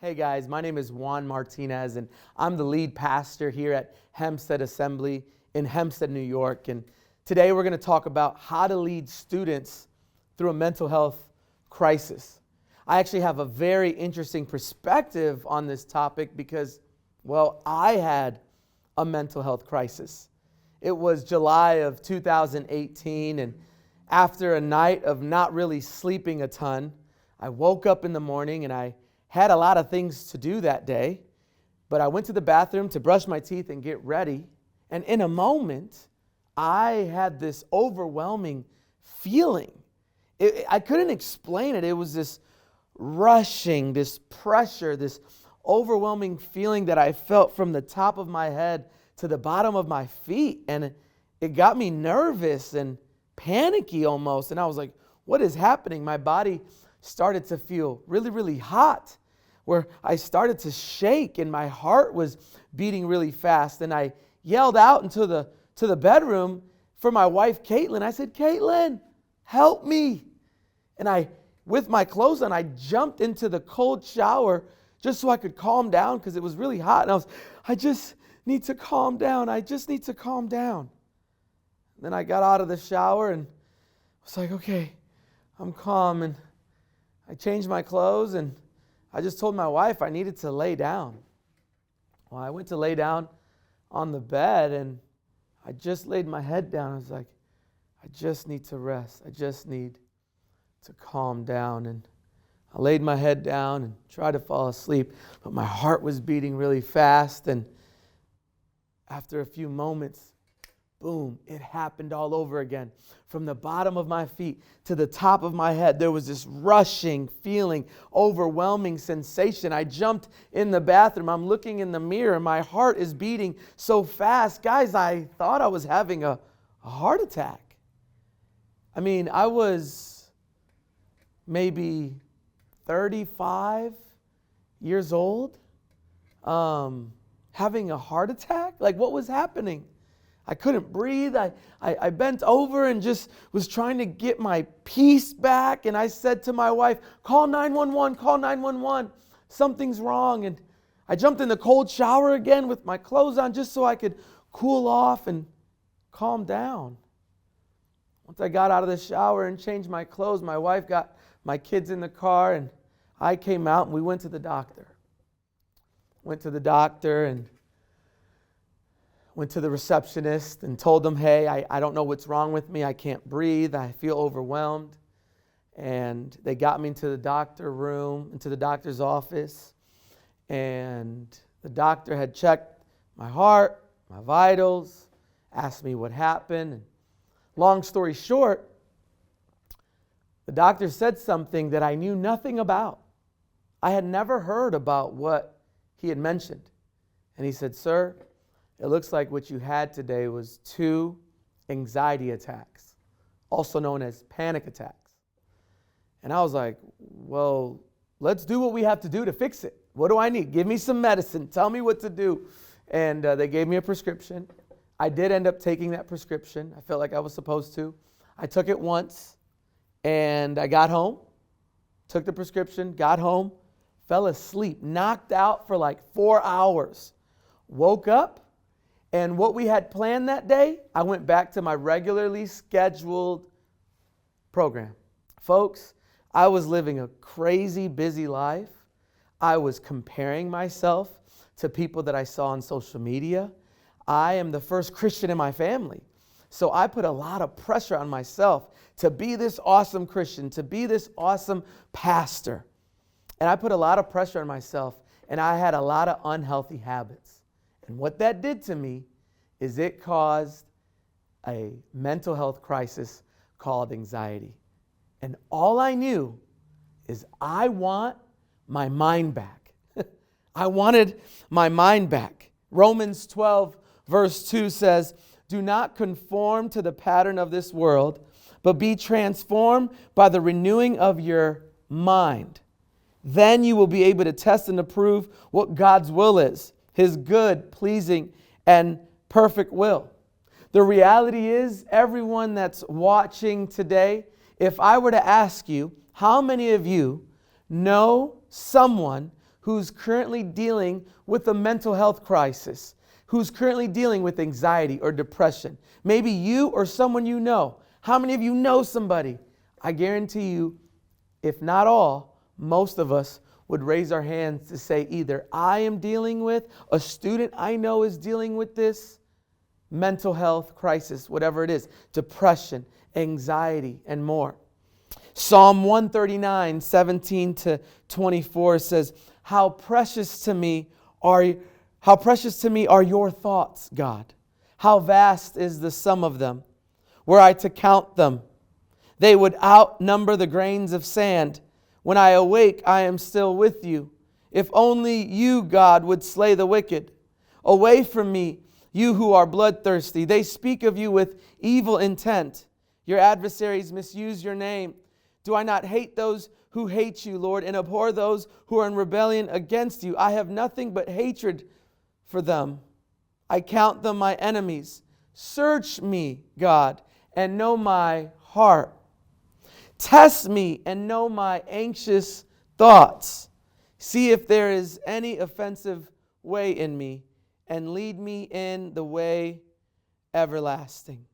Hey guys, my name is Juan Martinez and I'm the lead pastor here at Hempstead Assembly in Hempstead, New York. And today we're going to talk about how to lead students through a mental health crisis. I actually have a very interesting perspective on this topic because, well, I had a mental health crisis. It was July of 2018, and after a night of not really sleeping a ton, I woke up in the morning and I had a lot of things to do that day, but I went to the bathroom to brush my teeth and get ready. And in a moment, I had this overwhelming feeling. I couldn't explain it. It was this rushing, this pressure, this overwhelming feeling that I felt from the top of my head to the bottom of my feet. And it got me nervous and panicky almost. And I was like, what is happening? My body started to feel really, really hot, where I started to shake and my heart was beating really fast. And I yelled out into the bedroom for my wife, Caitlin. I said, Caitlin, help me. And I, with my clothes on, I jumped into the cold shower just so I could calm down because it was really hot. And I just need to calm down. I just need to calm down. And then I got out of the shower and was like, okay, I'm calm. And I changed my clothes and I just told my wife I needed to lay down. Well, I went to lay down on the bed and I just laid my head down. I was like, I just need to rest. I just need to calm down. And I laid my head down and tried to fall asleep, but my heart was beating really fast. And after a few moments, boom, it happened all over again. From the bottom of my feet to the top of my head, there was this rushing feeling, overwhelming sensation. I jumped in the bathroom. I'm looking in the mirror. My heart is beating so fast. Guys, I thought I was having a heart attack. I mean, I was maybe 35 years old, having a heart attack? Like, what was happening? I couldn't breathe. I bent over and just was trying to get my peace back. And I said to my wife, call 911, call 911. Something's wrong. And I jumped in the cold shower again with my clothes on just so I could cool off and calm down. Once I got out of the shower and changed my clothes, my wife got my kids in the car and I came out and we went to the doctor. Went to the doctor and went to the receptionist and told them, hey, I don't know what's wrong with me. I can't breathe. I feel overwhelmed. And they got me into the doctor room, into the doctor's office. And the doctor had checked my heart, my vitals, asked me what happened. And long story short, the doctor said something that I knew nothing about. I had never heard about what he had mentioned. And he said, sir, it looks like what you had today was 2 anxiety attacks, also known as panic attacks. And I was like, well, let's do what we have to do to fix it. What do I need? Give me some medicine. Tell me what to do. And they gave me a prescription. I did end up taking that prescription. I felt like I was supposed to. I took it once and I got home, took the prescription, got home, fell asleep, knocked out for like 4 hours, woke up. And what we had planned that day, I went back to my regularly scheduled program. Folks, I was living a crazy busy life. I was comparing myself to people that I saw on social media. I am the first Christian in my family. So I put a lot of pressure on myself to be this awesome Christian, to be this awesome pastor. And I put a lot of pressure on myself, and I had a lot of unhealthy habits. And what that did to me is it caused a mental health crisis called anxiety. And all I knew is I want my mind back. I wanted my mind back. Romans 12 verse 2 says, do not conform to the pattern of this world, but be transformed by the renewing of your mind. Then you will be able to test and approve what God's will is, His good, pleasing, and perfect will. The reality is, everyone that's watching today, if I were to ask you, how many of you know someone who's currently dealing with a mental health crisis, who's currently dealing with anxiety or depression? Maybe you or someone you know. How many of you know somebody? I guarantee you, if not all, most of us would raise our hands to say either I am dealing with, a student I know is dealing with this mental health crisis, whatever it is, depression, anxiety, and more. Psalm 139, 17 to 24 says, How precious to me are your thoughts, God. How vast is the sum of them. Were I to count them, they would outnumber the grains of sand. When I awake, I am still with you. If only you, God, would slay the wicked. Away from me, you who are bloodthirsty. They speak of you with evil intent. Your adversaries misuse your name. Do I not hate those who hate you, Lord, and abhor those who are in rebellion against you? I have nothing but hatred for them. I count them my enemies. Search me, God, and know my heart. Test me and know my anxious thoughts. See if there is any offensive way in me, and lead me in the way everlasting.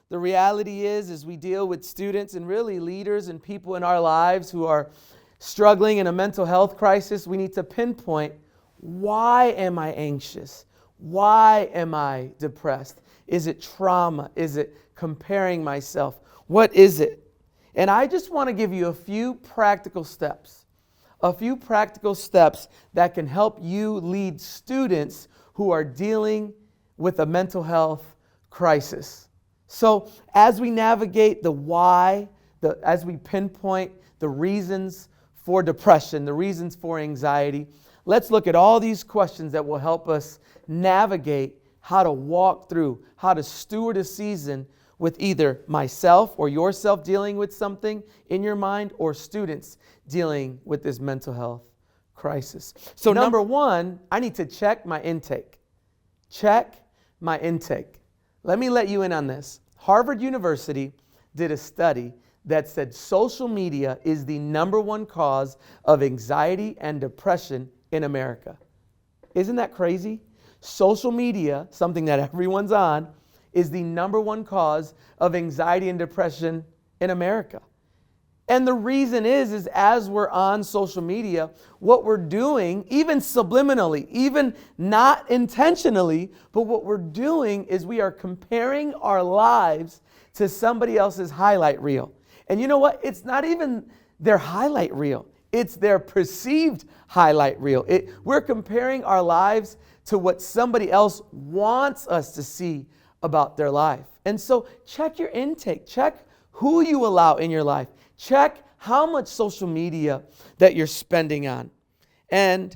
The reality is, as we deal with students and really leaders and people in our lives who are struggling in a mental health crisis, we need to pinpoint, why am I anxious? Why am I depressed? Is it trauma? Is it comparing myself? What is it? And I just want to give you a few practical steps that can help you lead students who are dealing with a mental health crisis. So as we navigate the why, as we pinpoint the reasons for depression, the reasons for anxiety, let's look at all these questions that will help us navigate how to walk through, how to steward a season with either myself or yourself dealing with something in your mind, or students dealing with this mental health crisis. So number one, I need to check my intake. Check my intake. Let me let you in on this. Harvard University did a study that said social media is the number one cause of anxiety and depression in America. Isn't that crazy? Social media, something that everyone's on, is the number one cause of anxiety and depression in America. And the reason is as we're on social media, what we're doing, even subliminally, even not intentionally, but what we're doing is we are comparing our lives to somebody else's highlight reel. And you know what? It's not even their highlight reel. It's their perceived highlight reel. We're comparing our lives to what somebody else wants us to see about their life. And so check your intake. Check who you allow in your life. Check how much social media that you're spending on. And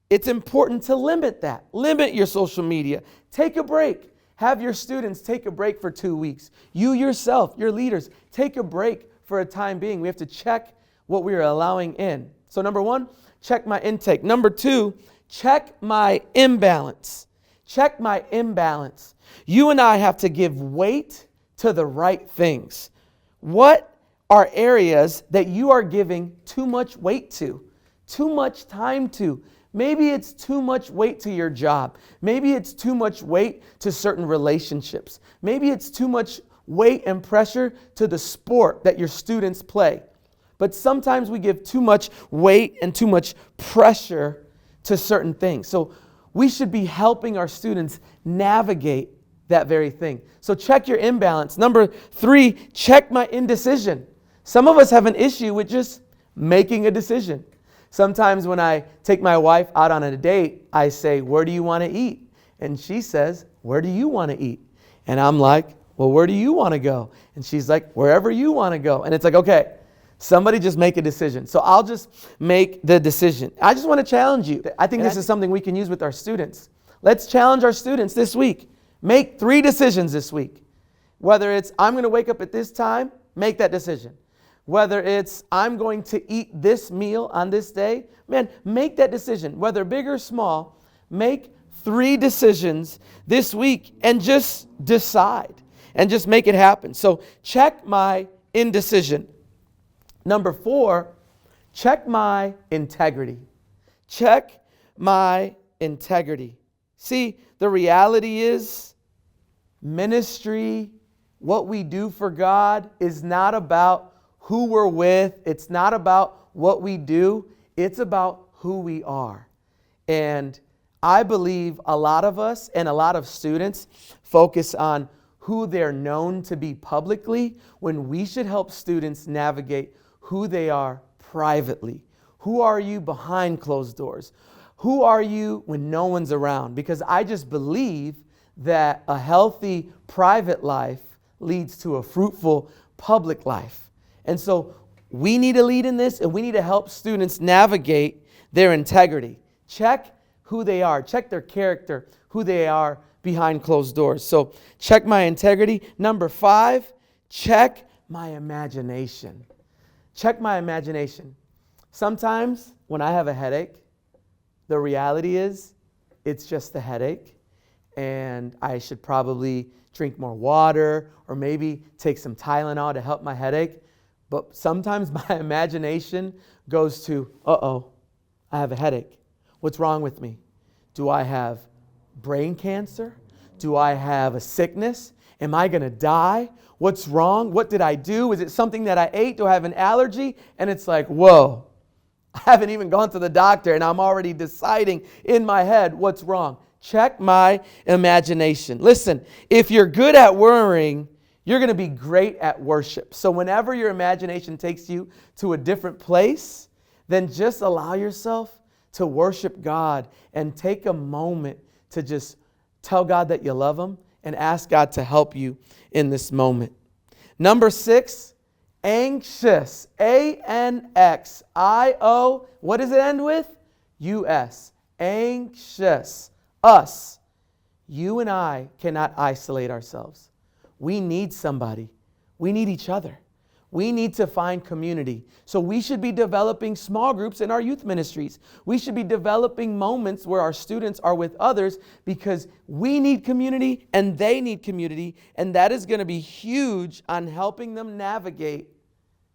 it's important to limit that. Limit your social media. Take a break. Have your students take a break for 2 weeks. You yourself, your leaders, take a break for a time being. We have to check what we are allowing in. So number one, check my intake. Number two, check my imbalance. Check my imbalance. You and I have to give weight to the right things. What are areas that you are giving too much weight to, too much time to? Maybe it's too much weight to your job. Maybe it's too much weight to certain relationships. Maybe it's too much weight and pressure to the sport that your students play. But sometimes we give too much weight and too much pressure to certain things. So we should be helping our students navigate that very thing. So check your imbalance. Number three, check my indecision. Some of us have an issue with just making a decision. Sometimes when I take my wife out on a date, I say, where do you want to eat? And she says, where do you want to eat? And I'm like, well, where do you want to go? And she's like, wherever you want to go. And it's like, okay, somebody just make a decision. So I'll just make the decision. I just want to challenge you. I think this is something we can use with our students. Let's challenge our students this week. Make 3 decisions this week. Whether it's, I'm going to wake up at this time, make that decision. Whether it's, I'm going to eat this meal on this day, man, make that decision. Whether big or small, make 3 decisions this week and just decide and just make it happen. So check my indecision. Number 4, check my integrity. check my integrity. See, the reality is ministry, what we do for God, is not about who we're with. It's not about what we do. It's about who we are. And I believe a lot of us and a lot of students focus on who they're known to be publicly, when we should help students navigate who they are privately. Who are you behind closed doors? Who are you when no one's around? Because I just believe that a healthy private life leads to a fruitful public life. And so we need to lead in this, and we need to help students navigate their integrity. Check who they are. Check their character, who they are behind closed doors. So check my integrity. Number 5, check my imagination. Check my imagination. Sometimes when I have a headache, the reality is it's just a headache, and I should probably drink more water or maybe take some Tylenol to help my headache. But sometimes my imagination goes to, I have a headache. What's wrong with me? Do I have brain cancer? Do I have a sickness? Am I going to die? What's wrong? What did I do? Is it something that I ate? Do I have an allergy? And it's like, whoa, I haven't even gone to the doctor and I'm already deciding in my head what's wrong. Check my imagination. Listen, if you're good at worrying, you're going to be great at worship. So whenever your imagination takes you to a different place, then just allow yourself to worship God and take a moment to just tell God that you love Him and ask God to help you in this moment. Number 6, anxious. A-N-X-I-O. What does it end with? U-S. Anxious. Us. You and I cannot isolate ourselves. We need somebody. We need each other. We need to find community. So we should be developing small groups in our youth ministries. We should be developing moments where our students are with others, because we need community and they need community. And that is going to be huge on helping them navigate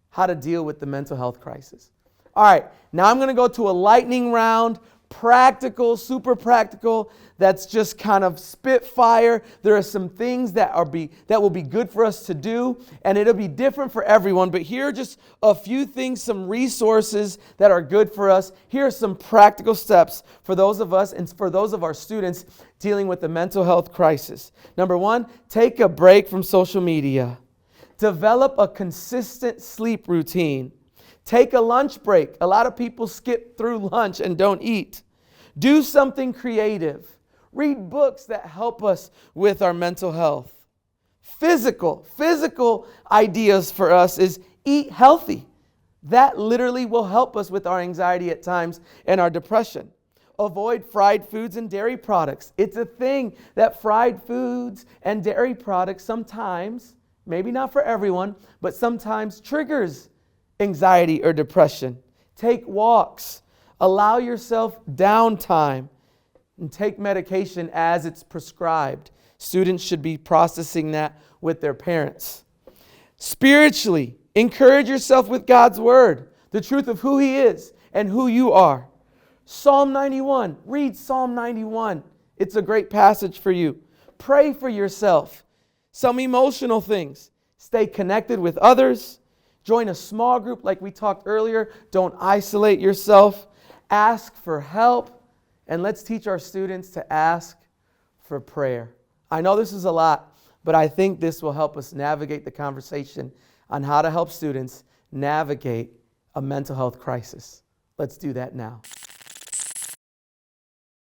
how to deal with the mental health crisis. All right, now I'm going to go to a lightning round. Practical, super practical. That's just kind of spitfire. There are some things that will be good for us to do, and it'll be different for everyone. But here are just a few things, some resources that are good for us. Here are some practical steps for those of us and for those of our students dealing with the mental health crisis. Number 1, take a break from social media. Develop a consistent sleep routine. Take a lunch break. A lot of people skip through lunch and don't eat. Do something creative. Read books that help us with our mental health. Physical ideas for us is eat healthy. That literally will help us with our anxiety at times and our depression. Avoid fried foods and dairy products. It's a thing that fried foods and dairy products sometimes, maybe not for everyone, but sometimes triggers anxiety or depression. Take walks. Allow yourself downtime, and take medication as it's prescribed. Students should be processing that with their parents. Spiritually, encourage yourself with God's Word, the truth of who He is and who you are. Psalm 91. Read Psalm 91. It's a great passage for you. Pray for yourself. Some emotional things. Stay connected with others. Join a small group like we talked earlier. Don't isolate yourself. Ask for help. And let's teach our students to ask for prayer. I know this is a lot, but I think this will help us navigate the conversation on how to help students navigate a mental health crisis. Let's do that now.